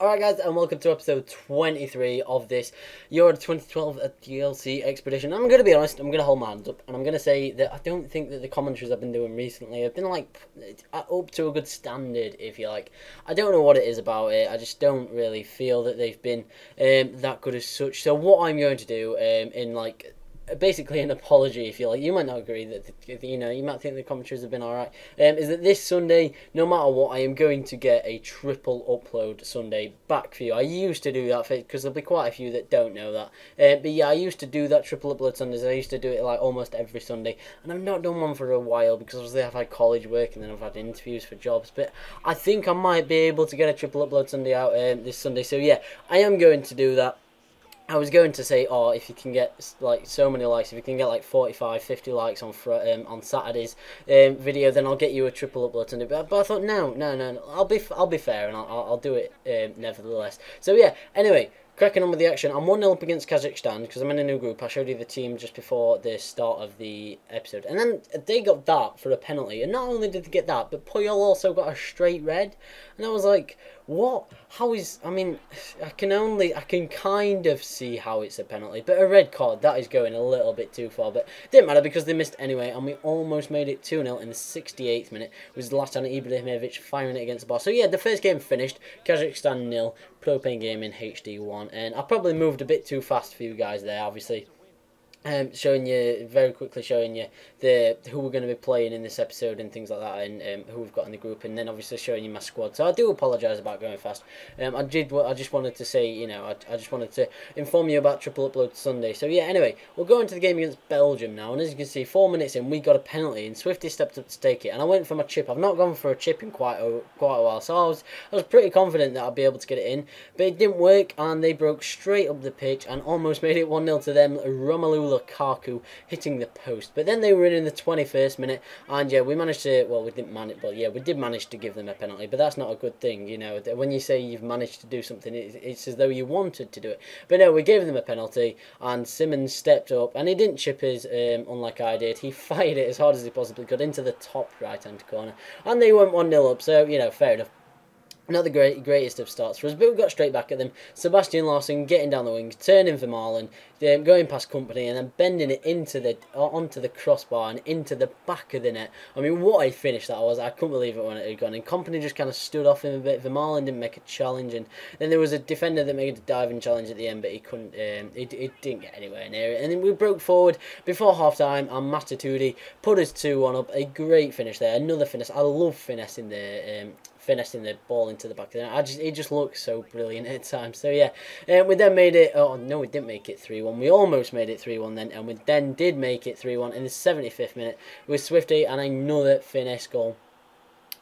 Alright guys, and welcome to episode 23 of this Euro 2012 DLC expedition. I'm going to be honest, I'm going to hold my hands up, and I'm going to say that I don't think that the commentaries I've been doing recently have been like up to a good standard, if you like. I don't know what it is about it, I just don't really feel that they've been that good as such. So what I'm going to do in like basically an apology, if you like. You might not agree that you might think the commentaries have been alright. Is that this Sunday, no matter what, I am going to get a triple upload Sunday back for you. I used to do that because there'll be quite a few that don't know that. But yeah, I used to do that triple upload Sundays. I used to do it like almost every Sunday, and I've not done one for a while because obviously I've had college work and then I've had interviews for jobs. But I think I might be able to get a triple upload Sunday out this Sunday. So yeah, I am going to do that. I was going to say, oh, if you can get like so many likes, if you can get like 45, 50 likes on Saturday's video, then I'll get you a triple upload Sunday. But I thought, no, I'll be fair, and I'll do it nevertheless. So yeah, anyway. Cracking on with the action. I'm 1-0 up against Kazakhstan because I'm in a new group. I showed you the team just before the start of the episode. And then they got that for a penalty. And not only did they get that, but Puyol also got a straight red. And I was like, what? How is... I mean, I can kind of see how it's a penalty. But a red card, that is going a little bit too far. But it didn't matter because they missed anyway. And we almost made it 2-0 in the 68th minute. It was Zlatan Ibrahimovic firing it against the bar. So yeah, the first game finished. Kazakhstan 0. PropaneGamingHD 1, and I probably moved a bit too fast for you guys there, obviously. Very quickly showing you who we're going to be playing in this episode and things like that, and who we've got in the group, and then obviously showing you my squad. So I do apologise about going fast. I just wanted to say, I just wanted to inform you about triple upload Sunday. So yeah, anyway, we'll go into the game against Belgium now, and as you can see, 4 minutes in, we got a penalty, and Swifty stepped up to take it, and I went for my chip. I've not gone for a chip in quite a while, so I was pretty confident that I'd be able to get it in, but it didn't work, and they broke straight up the pitch and almost made it 1-0 to them. Romelu Lukaku hitting the post, but then they were in the 21st minute, and yeah, we managed to, well, we didn't manage, but yeah, we did manage to give them a penalty, but that's not a good thing, when you say you've managed to do something, it's as though you wanted to do it, but no, we gave them a penalty, and Simmons stepped up, and he didn't chip his, unlike I did, he fired it as hard as he possibly could into the top right-hand corner, and they went 1-0 up, so, fair enough. Not the greatest of starts for us, but we got straight back at them. Sebastian Larsson getting down the wing, turning for Marlon, going past Company, and then bending it onto the crossbar and into the back of the net. I mean, what a finish that was! I couldn't believe it when it had gone. And Company just kind of stood off him a bit. Vermaelen didn't make a challenge, and then there was a defender that made a diving challenge at the end, but he couldn't. It didn't get anywhere near it. And then we broke forward before half time, and Matatudi put us 2-1 up. A great finish there. Another finesse. I love finessing the ball into the back of the net. It just looks so brilliant at times. So yeah, we then made it. Oh no, we didn't make it 3-1. We almost made it 3-1 then, and we then did make it 3-1 in the 75th minute with Swifty and another finesse goal.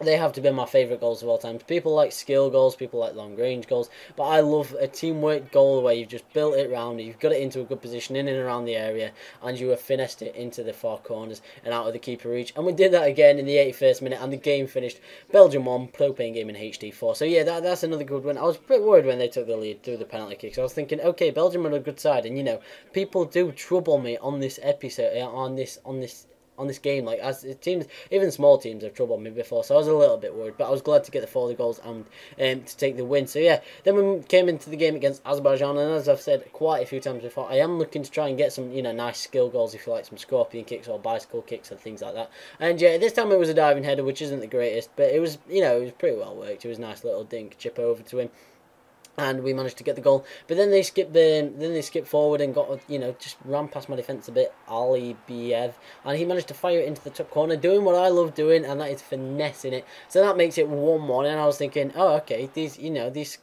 They have to be my favourite goals of all time. People like skill goals, people like long range goals, but I love a teamwork goal where you've just built it round, you've got it into a good position in and around the area, and you have finessed it into the far corners and out of the keeper reach. And we did that again in the 81st minute, and the game finished Belgium 1, PropaneGamingHD 4. So yeah, that's another good one. I was pretty worried when they took the lead through the penalty kicks. I was thinking, okay, Belgium are a good side, and people do trouble me on this episode, on this game, like as teams, even small teams have troubled me before, so I was a little bit worried, but I was glad to get the 40 goals and to take the win. So yeah, then we came into the game against Azerbaijan, and as I've said quite a few times before, I am looking to try and get some nice skill goals, if you like, some scorpion kicks or bicycle kicks and things like that. And yeah, this time it was a diving header, which isn't the greatest, but it was it was pretty well worked. It was a nice little dink chip over to him, and we managed to get the goal. But then they skipped forward and got just ran past my defence a bit, Ali Biev, and he managed to fire it into the top corner, doing what I love doing, and that is finessing it. So that makes it 1-1, and I was thinking, oh okay, these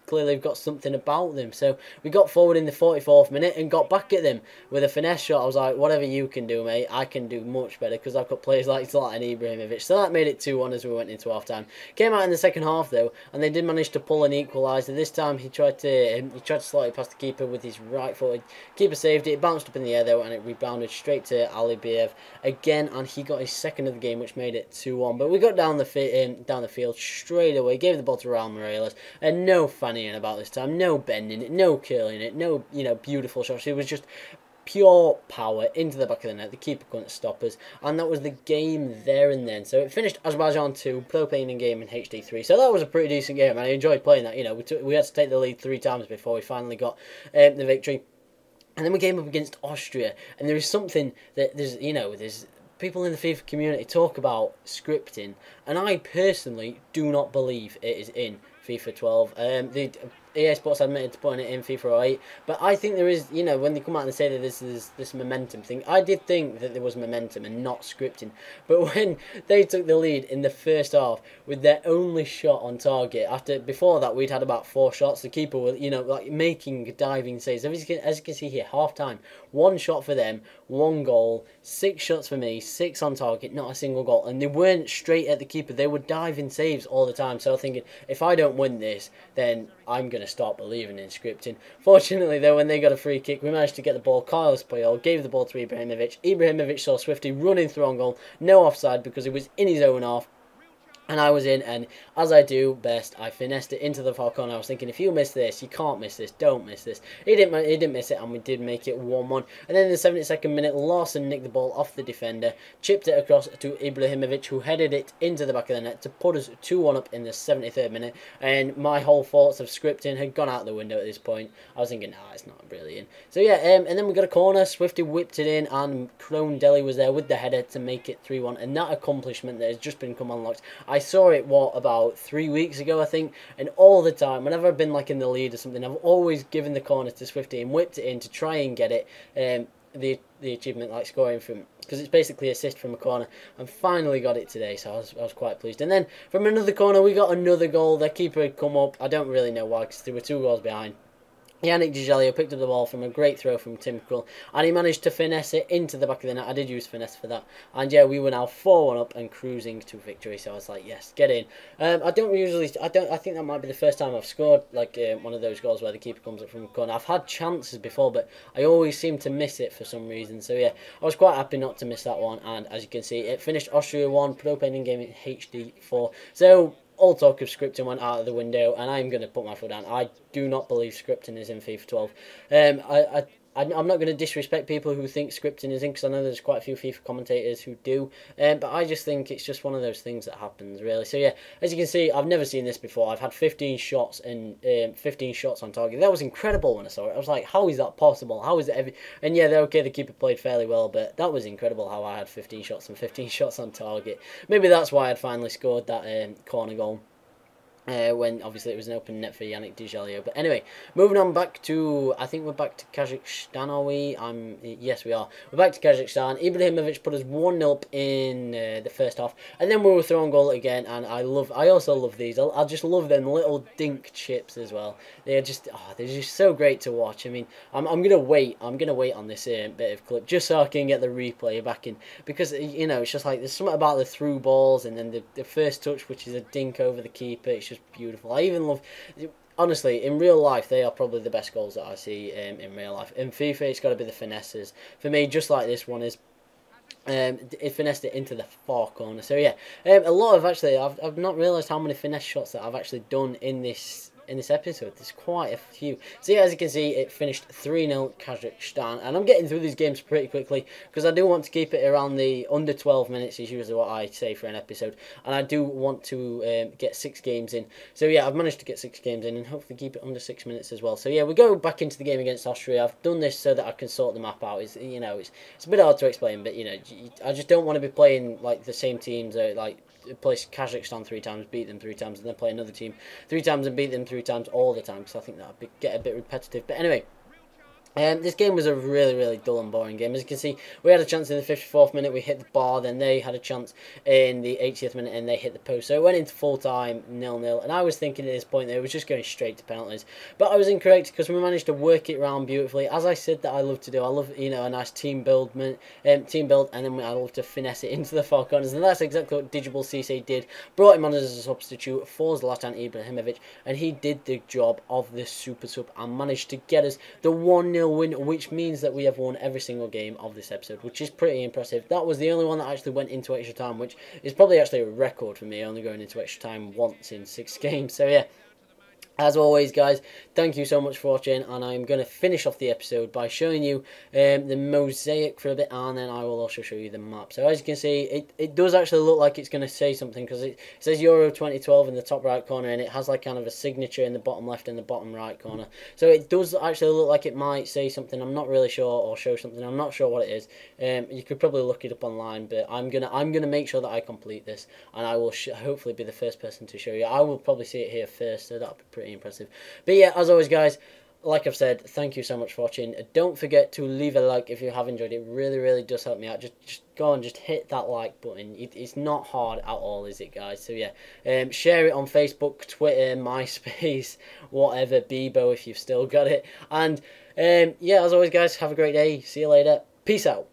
clearly have got something about them. So we got forward in the 44th minute and got back at them with a finesse shot. I was like, whatever you can do, mate, I can do much better, because I've got players like Zlatan Ibrahimovic. So that made it 2-1 as we went into half time. Came out in the second half though, and they did manage to pull an equaliser. This time he tried to slot it past the keeper with his right foot. Keeper saved it. It bounced up in the air though, and it rebounded straight to Ali Biev again, and he got his second of the game, which made it 2-1. But we got down the field straight away. Gave the ball to Raul Morales, and no fannying about this time. No bending it. No curling it. No beautiful shots. It was just pure power into the back of the net. The keeper couldn't stop us, and that was the game there and then. So it finished Azerbaijan 2, Propane and Gaming HD 3. So that was a pretty decent game, and I enjoyed playing that. You know, we had to take the lead 3 times before we finally got the victory. And then we came up against Austria, and there is something that there's people in the FIFA community talk about scripting, and I personally do not believe it is in FIFA 12. The EA Sports admitted to putting it in FIFA 08, but I think there is, when they come out and say that this is this momentum thing, I did think that there was momentum and not scripting, but when they took the lead in the first half with their only shot on target, before that we'd had about 4 shots, the keeper was, like making diving saves. As you can see here, half time, 1 shot for them, 1 goal, 6 shots for me, 6 on target, not a single goal, and they weren't straight at the keeper, they were diving saves all the time. So I was thinking, if I don't win this, then I'm going to start believing in scripting. Fortunately though, when they got a free kick, we managed to get the ball. Carlos Puyol gave the ball to Ibrahimovic. Ibrahimovic saw Swifty running through on goal, no offside because he was in his own half. And I was in, and as I do best, I finessed it into the far corner. I was thinking, if you miss this, you can't miss this, don't miss this. He didn't miss it, and we did make it 1-1. And then in the 72nd minute, Larson nicked the ball off the defender, chipped it across to Ibrahimovic, who headed it into the back of the net to put us 2-1 up in the 73rd minute. And my whole thoughts of scripting had gone out the window at this point. I was thinking, nah, it's not really in. So yeah, and then we got a corner, Swifty whipped it in, and Crone Deli was there with the header to make it 3-1. And that accomplishment that has just been unlocked, I saw it, about 3 weeks ago, I think, and all the time, whenever I've been like in the lead or something, I've always given the corner to Swifty and whipped it in to try and get it, the achievement like scoring from, because it's basically assist from a corner, and finally got it today, so I was quite pleased. And then from another corner, we got another goal. Their keeper had come up, I don't really know why, because there were 2 goals behind. Yannick Dijalio picked up the ball from a great throw from Tim Krul, and he managed to finesse it into the back of the net. I did use finesse for that, and yeah, we were now 4-1 up and cruising to victory. So I was like, yes, get in. I think that might be the first time I've scored like one of those goals where the keeper comes up from a corner. I've had chances before, but I always seem to miss it for some reason. So yeah, I was quite happy not to miss that one, and as you can see, it finished Austria 1, PropaneGamingHD 4. So all talk of scripting went out of the window, and I'm going to put my foot down. I do not believe scripting is in FIFA 12. I'm not going to disrespect people who think scripting is in, because I know there's quite a few FIFA commentators who do, but I just think it's just one of those things that happens, really. So yeah, as you can see, I've never seen this before. I've had 15 shots and 15 shots on target. That was incredible when I saw it. I was like, how is that possible? How is it And yeah, okay, the keeper played fairly well, but that was incredible how I had 15 shots and 15 shots on target. Maybe that's why I'd finally scored that corner goal. When obviously it was an open net for Yannick Dijalio. But anyway, moving on back to, I think we're back to Kazakhstan, are we? Yes, we are. We're back to Kazakhstan. Ibrahimovic put us 1-0 up in the first half, and then we were thrown goal again. And I also love these. I just love them little dink chips as well. They're just so great to watch. I mean, I'm gonna wait on this bit of clip just so I can get the replay back in, because it's just like there's something about the through balls, and then the first touch, which is a dink over the keeper. It's just beautiful. I even love, honestly, in real life, they are probably the best goals that I see in real life. In FIFA, it's got to be the finesses. For me, just like this one is, it finessed it into the far corner. So yeah, a lot of, actually, I've not realised how many finesse shots that I've actually done in this episode. There's quite a few. So yeah, as you can see, it finished 3-0 Kazakhstan, and I'm getting through these games pretty quickly because I do want to keep it around the under 12 minutes is usually what I say for an episode, and I do want to get 6 games in. So yeah, I've managed to get 6 games in and hopefully keep it under 6 minutes as well. So yeah, we go back into the game against Austria. I've done this so that I can sort the map out. It's a bit hard to explain, but I just don't want to be playing like the same teams, like play Kazakhstan 3 times, beat them 3 times, and then play another team 3 times and beat them 3 times all the time, because I think that would get a bit repetitive. But anyway, this game was a really, really dull and boring game. As you can see, we had a chance in the 54th minute, we hit the bar, then they had a chance in the 80th minute and they hit the post. So it went into full time, 0-0, and I was thinking at this point that it was just going straight to penalties. But I was incorrect because we managed to work it around beautifully. As I said that I love to do, I love, a nice team build, and then I love to finesse it into the far corners, and that's exactly what Digital Cisse did. Brought him on as a substitute for Zlatan Ibrahimovic, and he did the job of the super sub and managed to get us the 1-0 win, which means that we have won every single game of this episode, which is pretty impressive. That was the only one that actually went into extra time, which is probably actually a record for me, only going into extra time once in 6 games. So yeah, As always, guys, thank you so much for watching, and I'm going to finish off the episode by showing you the mosaic for a bit, and then I will also show you the map. So as you can see, it does actually look like it's going to say something, because it says Euro 2012 in the top right corner, and it has like kind of a signature in the bottom left and the bottom right corner. So it does actually look like it might say something. I'm not really sure, or show something. I'm not sure what it is. You could probably look it up online, but I'm gonna make sure that I complete this, and I will hopefully be the first person to show you. I will probably see it here first, so that'll be pretty impressive. But yeah, as always, guys, like I've said, thank you so much for watching. Don't forget to leave a like if you have enjoyed it. Really does help me out. Just go and just hit that like button. It's not hard at all, is it, guys? So yeah, share it on Facebook, Twitter, MySpace, whatever, Bebo if you've still got it. And yeah, as always, guys, have a great day. See you later. Peace out.